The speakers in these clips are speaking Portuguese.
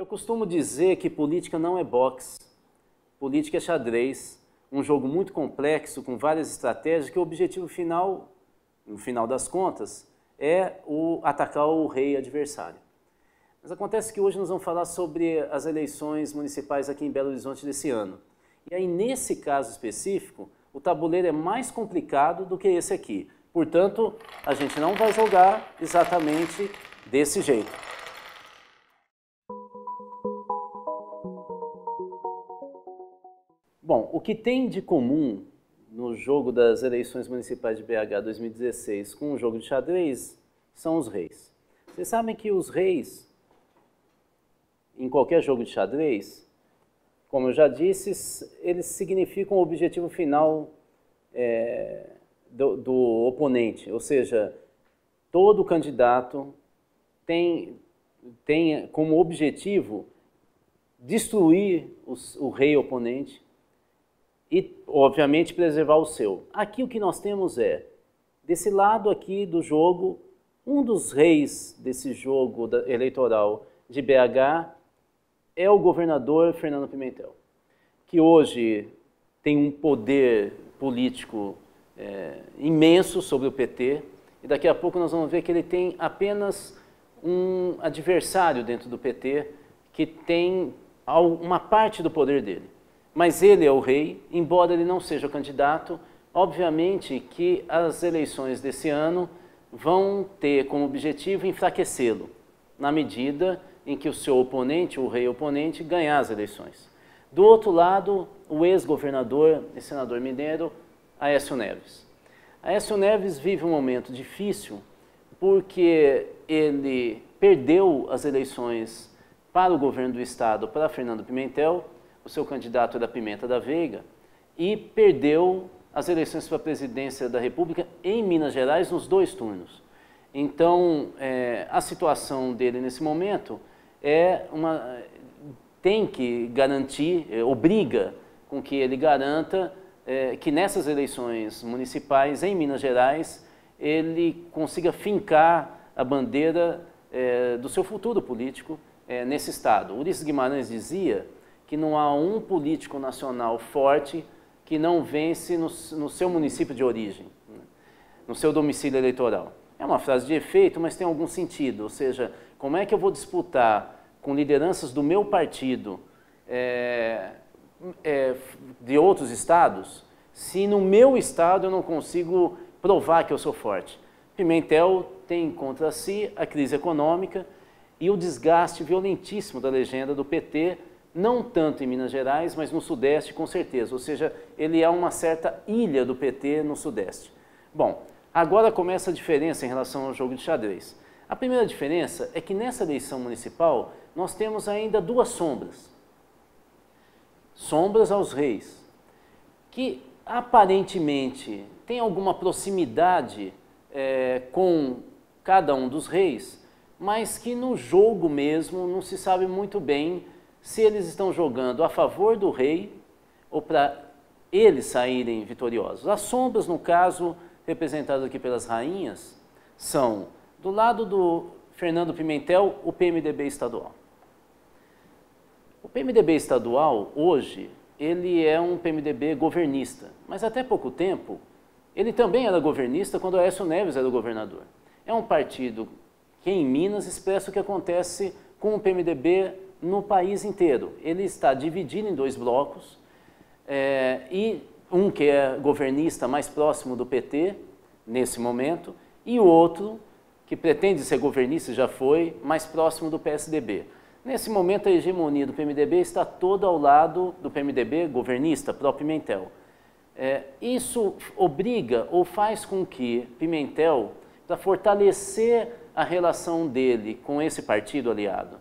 Eu costumo dizer que política não é boxe, política é xadrez, um jogo muito complexo, com várias estratégias, que o objetivo final, no final das contas, é atacar o rei adversário. Mas acontece que hoje nós vamos falar sobre as eleições municipais aqui em Belo Horizonte desse ano. E aí, nesse caso específico, o tabuleiro é mais complicado do que esse aqui. Portanto, a gente não vai jogar exatamente desse jeito. Bom, o que tem de comum no jogo das eleições municipais de BH 2016 com o jogo de xadrez são os reis. Vocês sabem que os reis, em qualquer jogo de xadrez, como eu já disse, eles significam o objetivo final do oponente, ou seja, todo candidato tem como objetivo destruir o rei oponente e, obviamente, preservar o seu. Aqui o que nós temos desse lado aqui do jogo, um dos reis desse jogo eleitoral de BH é o governador Fernando Pimentel, que hoje tem um poder político imenso sobre o PT, e daqui a pouco nós vamos ver que ele tem apenas um adversário dentro do PT que tem uma parte do poder dele. Mas ele é o rei, embora ele não seja o candidato. Obviamente que as eleições desse ano vão ter como objetivo enfraquecê-lo, na medida em que o seu oponente, o rei oponente, ganhar as eleições. Do outro lado, o ex-governador e senador mineiro, Aécio Neves. Aécio Neves vive um momento difícil porque ele perdeu as eleições para o governo do estado para Fernando Pimentel, o seu candidato era Pimenta da Veiga, e perdeu as eleições para a presidência da República em Minas Gerais nos 2 turnos. Então, a situação dele nesse momento tem que garantir, obriga com que ele garanta que nessas eleições municipais em Minas Gerais ele consiga fincar a bandeira do seu futuro político nesse estado. Ulisses Guimarães dizia que não há um político nacional forte que não vence no seu município de origem, no seu domicílio eleitoral. É uma frase de efeito, mas tem algum sentido, ou seja, como é que eu vou disputar com lideranças do meu partido de outros estados, se no meu estado eu não consigo provar que eu sou forte? Pimentel tem contra si a crise econômica e o desgaste violentíssimo da legenda do PT, não tanto em Minas Gerais, mas no Sudeste com certeza, ou seja, ele é uma certa ilha do PT no Sudeste. Bom, agora começa a diferença em relação ao jogo de xadrez. A primeira diferença é que nessa eleição municipal nós temos ainda 2 sombras. Sombras aos reis, que aparentemente tem alguma proximidade com cada um dos reis, mas que no jogo mesmo não se sabe muito bem se eles estão jogando a favor do rei ou para eles saírem vitoriosos. As sombras, no caso, representadas aqui pelas rainhas, são, do lado do Fernando Pimentel, o PMDB estadual. O PMDB estadual, hoje, ele é um PMDB governista, mas até pouco tempo, ele também era governista quando Aécio Neves era o governador. É um partido que em Minas expressa o que acontece com o PMDB no país inteiro. Ele está dividido em 2 blocos, e um que é governista mais próximo do PT, nesse momento, e o outro, que pretende ser governista, já foi, mais próximo do PSDB. Nesse momento, a hegemonia do PMDB está toda ao lado do PMDB governista, próprio Pimentel. Isso obriga ou faz com que Pimentel, para fortalecer a relação dele com esse partido aliado,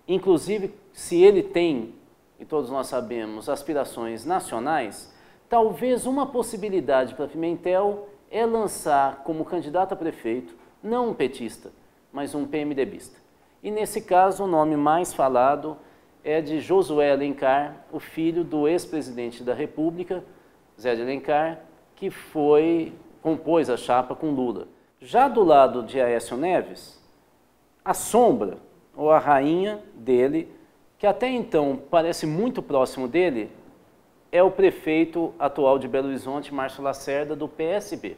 inclusive se ele tem, e todos nós sabemos, aspirações nacionais, talvez uma possibilidade para Pimentel é lançar como candidato a prefeito, não um petista, mas um PMDBista. E nesse caso o nome mais falado é de Josué Alencar, o filho do ex-presidente da República, Zé de Alencar, que compôs a chapa com Lula. Já do lado de Aécio Neves, a sombra, ou a rainha dele, que até então parece muito próximo dele, é o prefeito atual de Belo Horizonte, Márcio Lacerda, do PSB.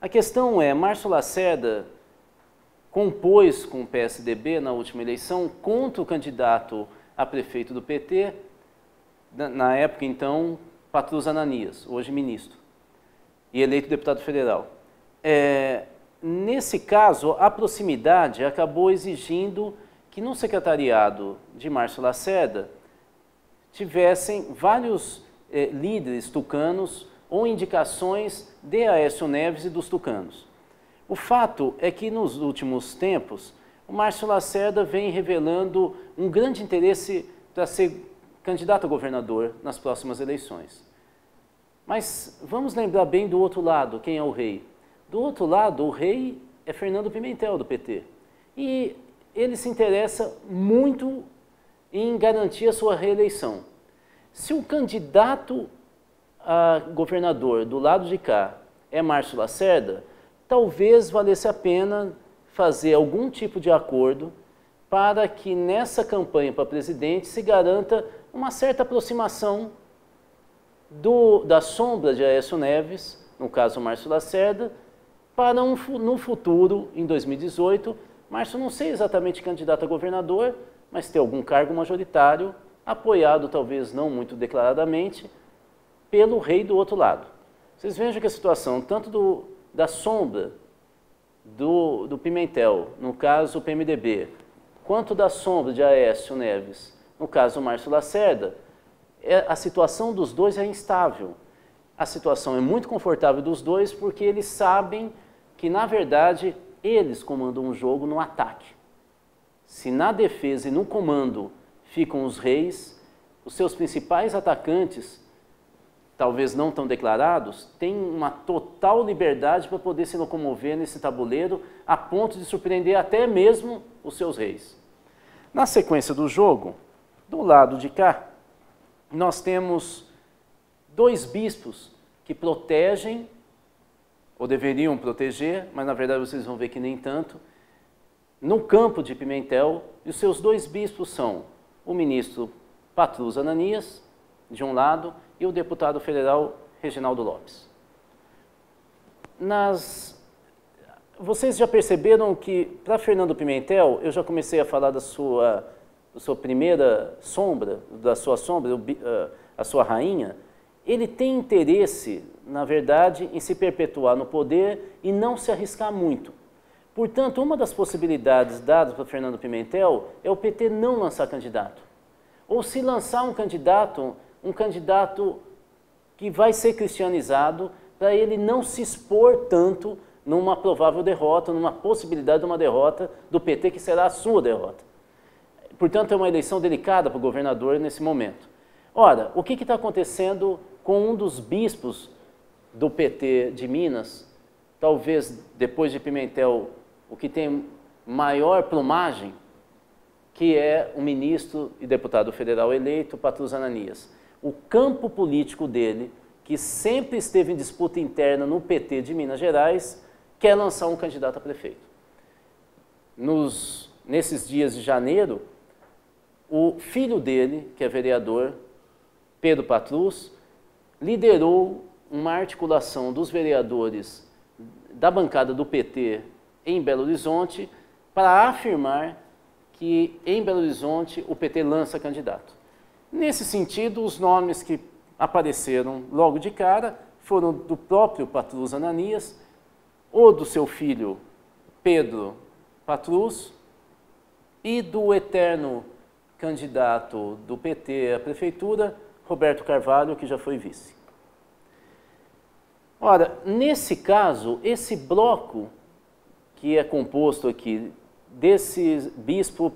A questão é, Márcio Lacerda compôs com o PSDB na última eleição contra o candidato a prefeito do PT, na época então, Patrus Ananias, hoje ministro, e eleito deputado federal. Nesse caso, a proximidade acabou exigindo que no secretariado de Márcio Lacerda tivessem vários líderes tucanos ou indicações de Aécio Neves e dos tucanos. O fato é que nos últimos tempos, o Márcio Lacerda vem revelando um grande interesse para ser candidato a governador nas próximas eleições. Mas vamos lembrar bem do outro lado, quem é o rei? Do outro lado, o rei é Fernando Pimentel, do PT. E ele se interessa muito em garantir a sua reeleição. Se o candidato a governador do lado de cá é Márcio Lacerda, talvez valesse a pena fazer algum tipo de acordo para que nessa campanha para presidente se garanta uma certa aproximação da sombra de Aécio Neves, no caso Márcio Lacerda, para no futuro, em 2018, Márcio não ser exatamente candidato a governador, mas ter algum cargo majoritário, apoiado talvez não muito declaradamente, pelo rei do outro lado. Vocês vejam que a situação, tanto da sombra do Pimentel, no caso o PMDB, quanto da sombra de Aécio Neves, no caso o Márcio Lacerda, a situação dos dois é instável. A situação é muito confortável dos dois porque eles sabem que, na verdade, eles comandam o jogo no ataque. Se na defesa e no comando ficam os reis, os seus principais atacantes, talvez não tão declarados, têm uma total liberdade para poder se locomover nesse tabuleiro a ponto de surpreender até mesmo os seus reis. Na sequência do jogo, do lado de cá, nós temos dois bispos que protegem, ou deveriam proteger, mas na verdade vocês vão ver que nem tanto, no campo de Pimentel, e os seus dois bispos são o ministro Patrus Ananias, de um lado, e o deputado federal Reginaldo Lopes. Vocês já perceberam que, para Fernando Pimentel, eu já comecei a falar da sua primeira sombra, a sua rainha, ele tem interesse, na verdade, em se perpetuar no poder e não se arriscar muito. Portanto, uma das possibilidades dadas para Fernando Pimentel é o PT não lançar candidato. Ou se lançar um candidato que vai ser cristianizado, para ele não se expor tanto numa provável derrota, numa possibilidade de uma derrota do PT, que será a sua derrota. Portanto, é uma eleição delicada para o governador nesse momento. Ora, o que está acontecendo com um dos bispos do PT de Minas, talvez depois de Pimentel, o que tem maior plumagem, que é o ministro e deputado federal eleito, Patrus Ananias. O campo político dele, que sempre esteve em disputa interna no PT de Minas Gerais, quer lançar um candidato a prefeito. Nesses dias de janeiro, o filho dele, que é vereador, Pedro Patrus, liderou uma articulação dos vereadores da bancada do PT em Belo Horizonte para afirmar que em Belo Horizonte o PT lança candidato. Nesse sentido, os nomes que apareceram logo de cara foram do próprio Patrus Ananias, ou do seu filho Pedro Patrus, e do eterno candidato do PT à prefeitura, Roberto Carvalho, que já foi vice. Ora, nesse caso, esse bloco que é composto aqui desse bispo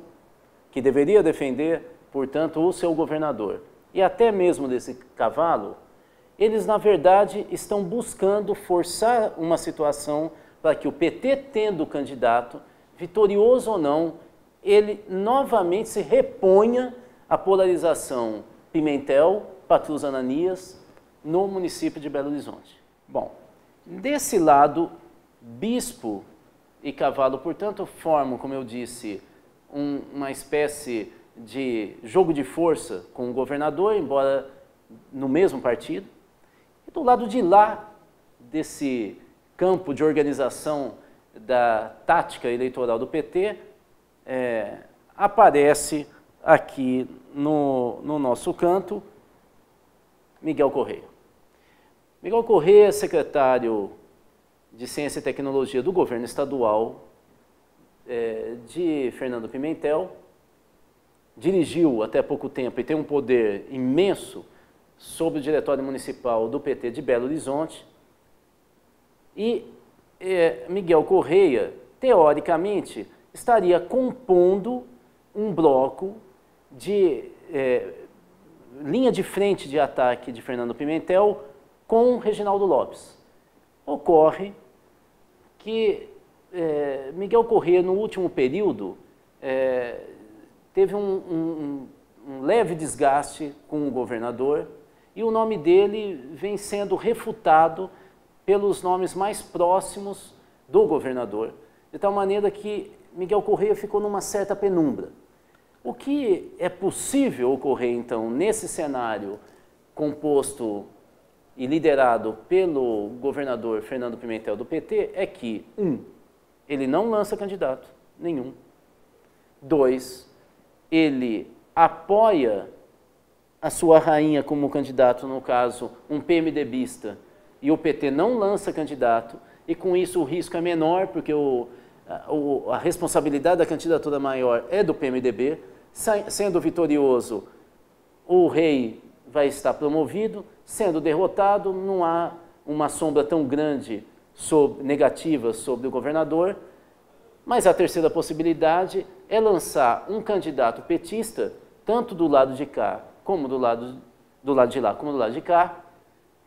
que deveria defender, portanto, o seu governador, e até mesmo desse cavalo, eles, na verdade, estão buscando forçar uma situação para que o PT, tendo o candidato, vitorioso ou não, ele novamente se reponha à polarização Pimentel, Patrus Ananias, no município de Belo Horizonte. Bom, desse lado, bispo e cavalo, portanto, formam, como eu disse, uma espécie de jogo de força com o governador, embora no mesmo partido. E do lado de lá desse campo de organização da tática eleitoral do PT, aparece aqui no nosso canto Miguel Correia. Miguel Correia é secretário de Ciência e Tecnologia do governo estadual de Fernando Pimentel, dirigiu até pouco tempo e tem um poder imenso sobre o Diretório Municipal do PT de Belo Horizonte. E Miguel Correia, teoricamente, estaria compondo um bloco de linha de frente de ataque de Fernando Pimentel com Reginaldo Lopes. Ocorre que Miguel Correia, no último período, teve um leve desgaste com o governador e o nome dele vem sendo refutado pelos nomes mais próximos do governador, de tal maneira que Miguel Correia ficou numa certa penumbra. O que é possível ocorrer, então, nesse cenário composto e liderado pelo governador Fernando Pimentel do PT é que, ele não lança candidato nenhum. 2, ele apoia a sua rainha como candidato, no caso, um PMDBista, e o PT não lança candidato, e com isso o risco é menor, porque a responsabilidade da candidatura maior é do PMDB. Sendo vitorioso, o rei vai estar promovido, sendo derrotado, não há uma sombra tão grande negativa sobre o governador. Mas a terceira possibilidade é lançar um candidato petista, tanto do lado de cá, como do lado de lá, como do lado de cá,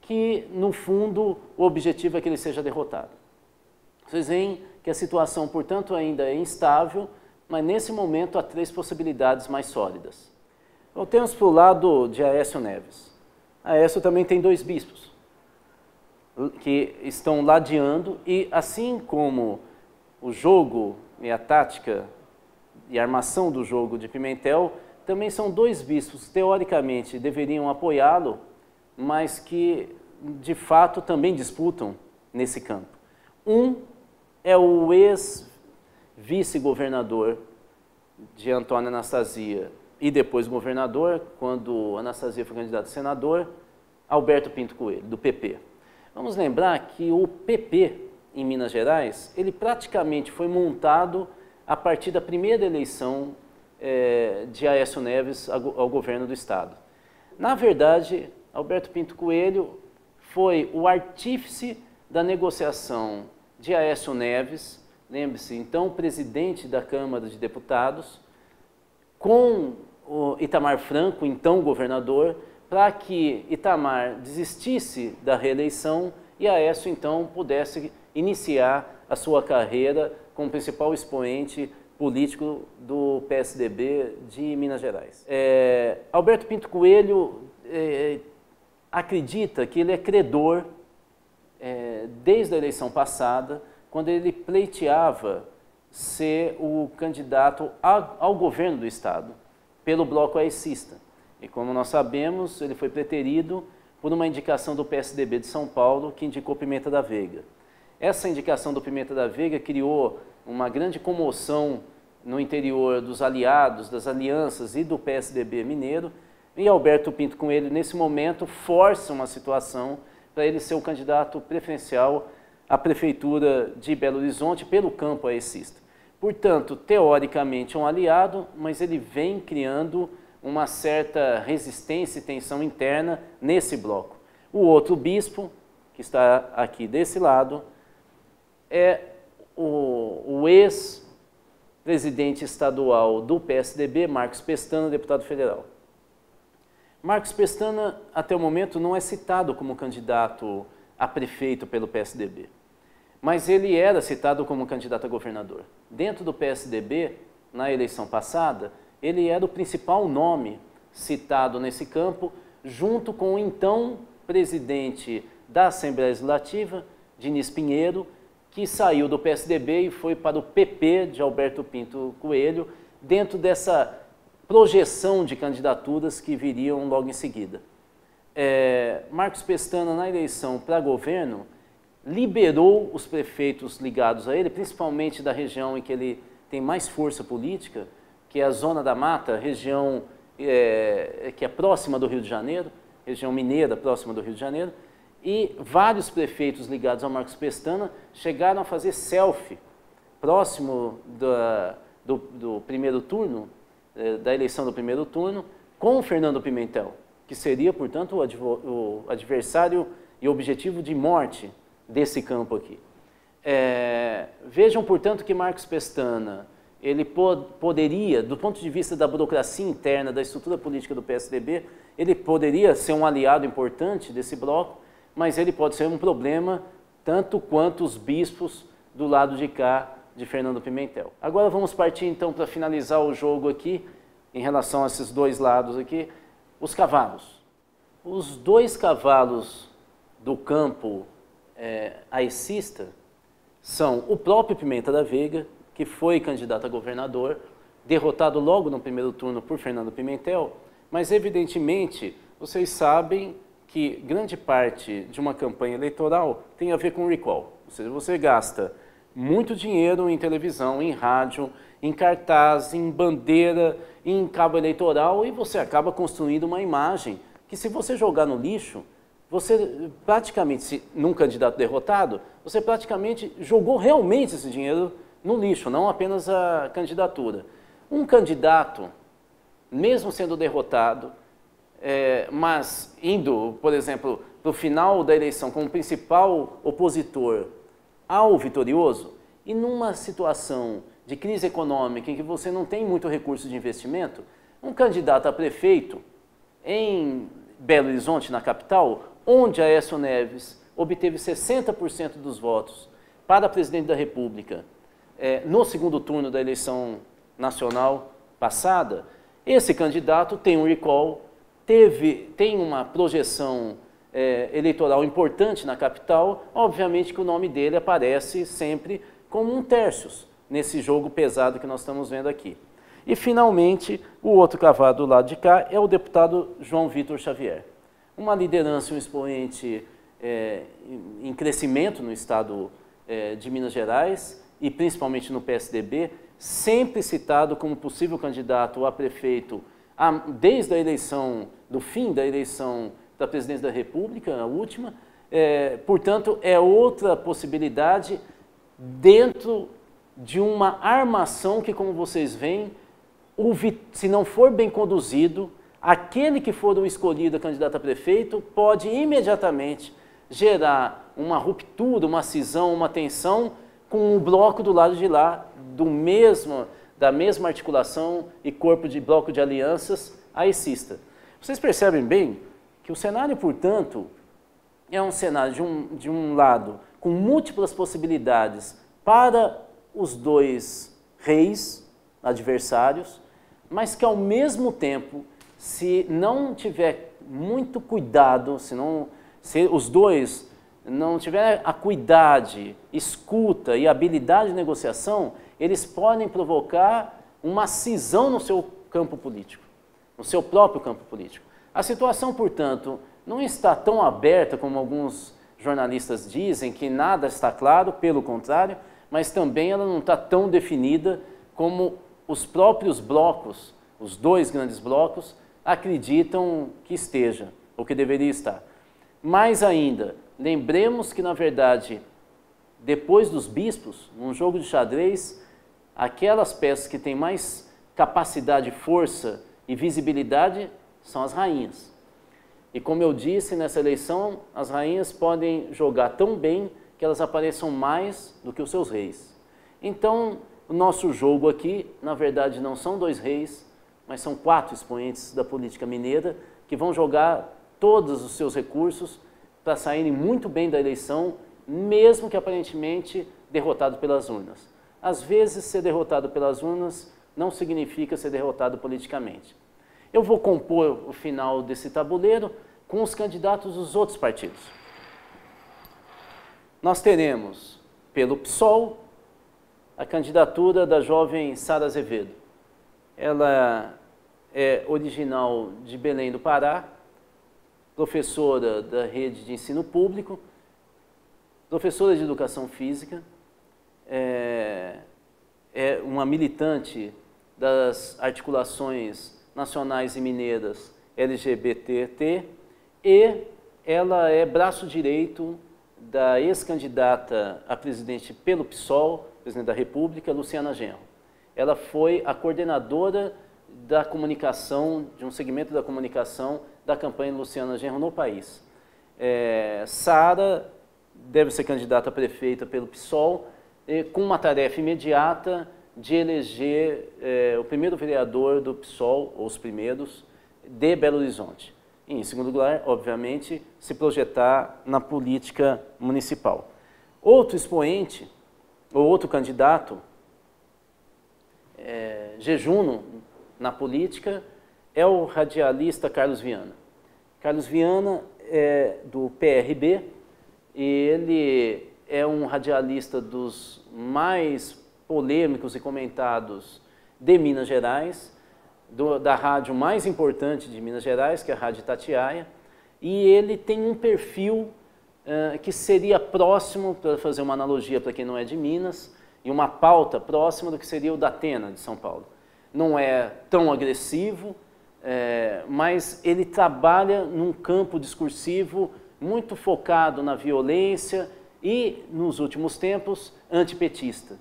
que, no fundo, o objetivo é que ele seja derrotado. Vocês veem que a situação, portanto, ainda é instável, mas nesse momento há 3 possibilidades mais sólidas. Voltemos para o lado de Aécio Neves. Aécio também tem 2 bispos, que estão ladeando, e assim como o jogo e a tática e a armação do jogo de Pimentel, também são 2 bispos que, teoricamente, deveriam apoiá-lo, mas que, de fato, também disputam nesse campo. Um é o ex-vice-governador de Antônio Anastasia e depois governador, quando Anastasia foi candidato a senador, Alberto Pinto Coelho, do PP. Vamos lembrar que o PP, em Minas Gerais, ele praticamente foi montado a partir da primeira eleição de Aécio Neves ao governo do Estado. Na verdade, Alberto Pinto Coelho foi o artífice da negociação de Aécio Neves, lembre-se, então presidente da Câmara de Deputados, com o Itamar Franco, então governador, para que Itamar desistisse da reeleição e Aécio, então, pudesse iniciar a sua carreira como principal expoente político do PSDB de Minas Gerais. Alberto Pinto Coelho acredita que ele é credor desde a eleição passada, quando ele pleiteava ser o candidato ao governo do Estado, pelo bloco aecista. E como nós sabemos, ele foi preterido por uma indicação do PSDB de São Paulo, que indicou Pimenta da Veiga. Essa indicação do Pimenta da Veiga criou uma grande comoção no interior dos aliados, das alianças e do PSDB mineiro, e Alberto Pinto Coelho, nesse momento, força uma situação para ele ser o candidato preferencial à prefeitura de Belo Horizonte pelo campo aecista. Portanto, teoricamente, um aliado, mas ele vem criando uma certa resistência e tensão interna nesse bloco. O outro bispo, que está aqui desse lado, é o ex-presidente estadual do PSDB, Marcos Pestana, deputado federal. Marcos Pestana, até o momento, não é citado como candidato a prefeito pelo PSDB, mas ele era citado como candidato a governador. Dentro do PSDB, na eleição passada, ele era o principal nome citado nesse campo, junto com o então presidente da Assembleia Legislativa, Diniz Pinheiro, que saiu do PSDB e foi para o PP de Alberto Pinto Coelho, dentro dessa projeção de candidaturas que viriam logo em seguida. Marcos Pestana, na eleição para governo, liberou os prefeitos ligados a ele, principalmente da região em que ele tem mais força política, que é a Zona da Mata, região que é próxima do Rio de Janeiro, região mineira próxima do Rio de Janeiro, e vários prefeitos ligados ao Marcos Pestana chegaram a fazer selfie próximo do primeiro turno, da eleição do primeiro turno, com o Fernando Pimentel, que seria, portanto, o adversário e objetivo de morte desse campo aqui. Vejam, portanto, que Marcos Pestana, ele poderia, do ponto de vista da burocracia interna, da estrutura política do PSDB, ele poderia ser um aliado importante desse bloco, mas ele pode ser um problema tanto quanto os bispos do lado de cá de Fernando Pimentel. Agora vamos partir então para finalizar o jogo aqui, em relação a esses dois lados aqui, os cavalos. Os dois cavalos do campo aicista são o próprio Pimenta da Veiga, que foi candidato a governador, derrotado logo no primeiro turno por Fernando Pimentel, mas evidentemente vocês sabem que grande parte de uma campanha eleitoral tem a ver com recall, ou seja, você gasta muito dinheiro em televisão, em rádio, em cartaz, em bandeira, em cabo eleitoral, e você acaba construindo uma imagem que, se você jogar no lixo, você praticamente, num candidato derrotado, você praticamente jogou realmente esse dinheiro no lixo, não apenas a candidatura. Um candidato, mesmo sendo derrotado, mas indo, por exemplo, para o final da eleição como principal opositor ao vitorioso, e numa situação de crise econômica em que você não tem muito recurso de investimento, um candidato a prefeito em Belo Horizonte, na capital, onde Aécio Neves obteve 60% dos votos para presidente da República no segundo turno da eleição nacional passada, esse candidato tem um recall, tem uma projeção eleitoral importante na capital, obviamente que o nome dele aparece sempre como um tercios nesse jogo pesado que nós estamos vendo aqui. E, finalmente, o outro cavalo do lado de cá é o deputado João Vitor Xavier. Uma liderança, um expoente em crescimento no estado de Minas Gerais e principalmente no PSDB, sempre citado como possível candidato a prefeito desde a eleição, do fim da eleição da presidência da República, a última. Portanto, é outra possibilidade dentro de uma armação que, como vocês veem, se não for bem conduzido, aquele que for o escolhido a candidato a prefeito pode imediatamente gerar uma ruptura, uma cisão, uma tensão com o bloco do lado de lá, da mesma articulação e corpo de bloco de alianças aicista. Vocês percebem bem que o cenário, portanto, é um cenário de um lado com múltiplas possibilidades para os dois reis adversários, mas que, ao mesmo tempo, se não tiver muito cuidado, se os dois não tiverem a cuidade, escuta e habilidade de negociação, eles podem provocar uma cisão no seu campo político, no seu próprio campo político. A situação, portanto, não está tão aberta como alguns jornalistas dizem, que nada está claro, pelo contrário, mas também ela não está tão definida como os próprios blocos, os dois grandes blocos, acreditam que esteja, ou que deveria estar. Mais ainda, lembremos que, na verdade, depois dos bispos, num jogo de xadrez, aquelas peças que têm mais capacidade, força e visibilidade são as rainhas. E, como eu disse, nessa eleição, as rainhas podem jogar tão bem que elas apareçam mais do que os seus reis. Então, o nosso jogo aqui, na verdade, não são dois reis, mas são 4 expoentes da política mineira que vão jogar todos os seus recursos para saírem muito bem da eleição, mesmo que aparentemente derrotado pelas urnas. Às vezes, ser derrotado pelas urnas não significa ser derrotado politicamente. Eu vou compor o final desse tabuleiro com os candidatos dos outros partidos. Nós teremos, pelo PSOL, a candidatura da jovem Sara Azevedo. Ela é original de Belém do Pará, professora da rede de ensino público, professora de educação física, é uma militante das articulações nacionais e mineiras LGBT+, e ela é braço direito da ex-candidata a presidente pelo PSOL, presidente da República, Luciana Genro. Ela foi a coordenadora da comunicação, de um segmento da comunicação da campanha Luciana Genro no país. Sara deve ser candidata a prefeita pelo PSOL, com uma tarefa imediata de eleger o primeiro vereador do PSOL, ou os primeiros, de Belo Horizonte. E, em segundo lugar, obviamente, se projetar na política municipal. Outro expoente, ou outro candidato, jejuno na política, é o radialista Carlos Viana. Carlos Viana é do PRB e ele é um radialista dos mais polêmicos e comentados de Minas Gerais, da rádio mais importante de Minas Gerais, que é a Rádio Itatiaia, e ele tem um perfil que seria próximo, para fazer uma analogia para quem não é de Minas, e uma pauta próxima do que seria o da Atena de São Paulo. Não é tão agressivo, mas ele trabalha num campo discursivo muito focado na violência e, nos últimos tempos, antipetista.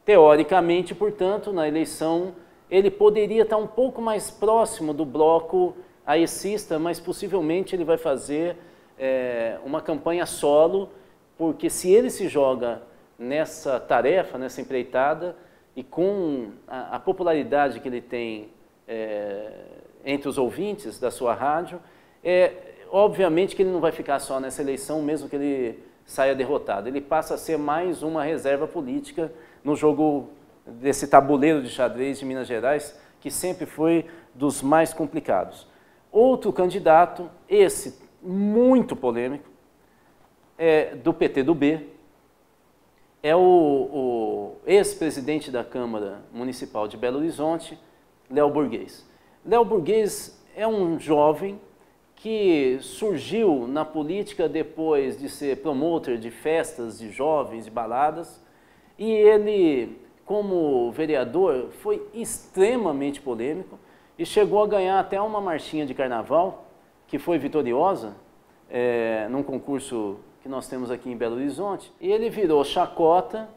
Teoricamente, portanto, na eleição, ele poderia estar um pouco mais próximo do bloco aecista, mas possivelmente ele vai fazer uma campanha solo, porque se ele se joga nessa tarefa, nessa empreitada, e com a popularidade que ele tem entre os ouvintes da sua rádio, obviamente que ele não vai ficar só nessa eleição, mesmo que ele saia derrotado. Ele passa a ser mais uma reserva política no jogo desse tabuleiro de xadrez de Minas Gerais, que sempre foi dos mais complicados. Outro candidato, esse muito polêmico, do PTdoB, é o ex-presidente da Câmara Municipal de Belo Horizonte, Léo Burguês. Léo Burguês é um jovem que surgiu na política depois de ser promotor de festas de jovens, de baladas, e ele, como vereador, foi extremamente polêmico e chegou a ganhar até uma marchinha de carnaval, que foi vitoriosa, num concurso que nós temos aqui em Belo Horizonte, e ele virou chacota,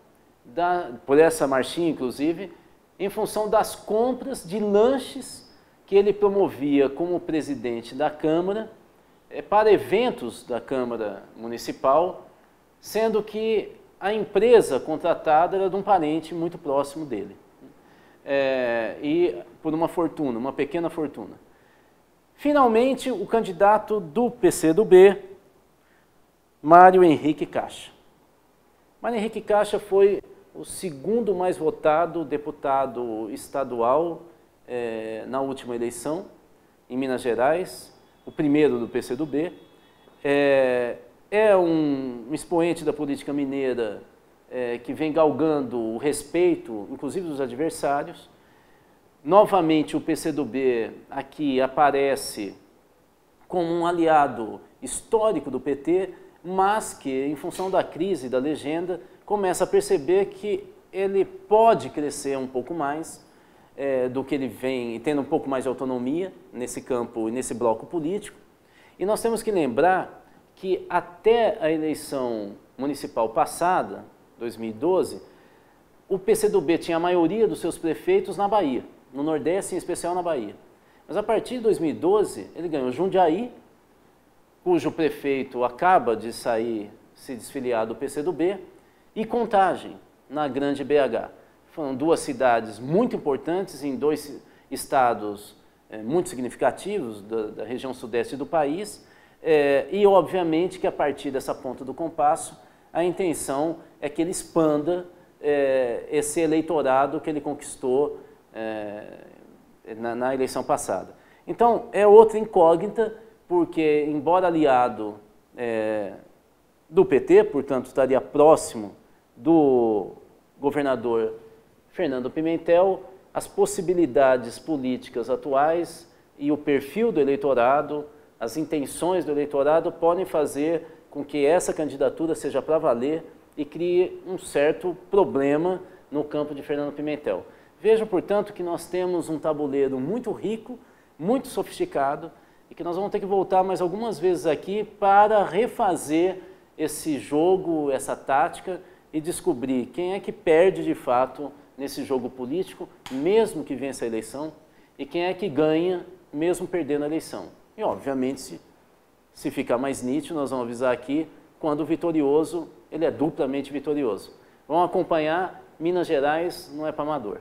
por essa marchinha inclusive, em função das compras de lanches que ele promovia como presidente da Câmara para eventos da Câmara Municipal, sendo que a empresa contratada era de um parente muito próximo dele. E por uma fortuna, uma pequena fortuna. Finalmente, o candidato do PCdoB, Mário Henrique Caixa. Mário Henrique Caixa foi o segundo mais votado deputado estadual na última eleição, em Minas Gerais, o primeiro do PCdoB. É um expoente da política mineira que vem galgando o respeito, inclusive dos adversários. Novamente, o PCdoB aqui aparece como um aliado histórico do PT, mas que, em função da crise da legenda, começa a perceber que ele pode crescer um pouco mais do que ele vem, tendo um pouco mais de autonomia nesse campo e nesse bloco político. E nós temos que lembrar que até a eleição municipal passada, 2012, o PCdoB tinha a maioria dos seus prefeitos na Bahia, no Nordeste, em especial na Bahia. Mas a partir de 2012, ele ganhou Jundiaí, cujo prefeito acaba de se desfiliar do PCdoB, e Contagem, na Grande BH. Foram duas cidades muito importantes em dois estados muito significativos da região sudeste do país, e obviamente que a partir dessa ponta do compasso, a intenção é que ele expanda esse eleitorado que ele conquistou na eleição passada. Então, é outra incógnita, porque embora aliado do PT, portanto estaria próximo do governador Fernando Pimentel, as possibilidades políticas atuais e o perfil do eleitorado, as intenções do eleitorado podem fazer com que essa candidatura seja para valer e crie um certo problema no campo de Fernando Pimentel. Veja, portanto, que nós temos um tabuleiro muito rico, muito sofisticado e que nós vamos ter que voltar mais algumas vezes aqui para refazer esse jogo, essa tática e descobrir quem é que perde de fato nesse jogo político, mesmo que vença a eleição, e quem é que ganha, mesmo perdendo a eleição. E, obviamente, se ficar mais nítido, nós vamos avisar aqui, quando o vitorioso, ele é duplamente vitorioso. Vamos acompanhar, Minas Gerais não é para amador.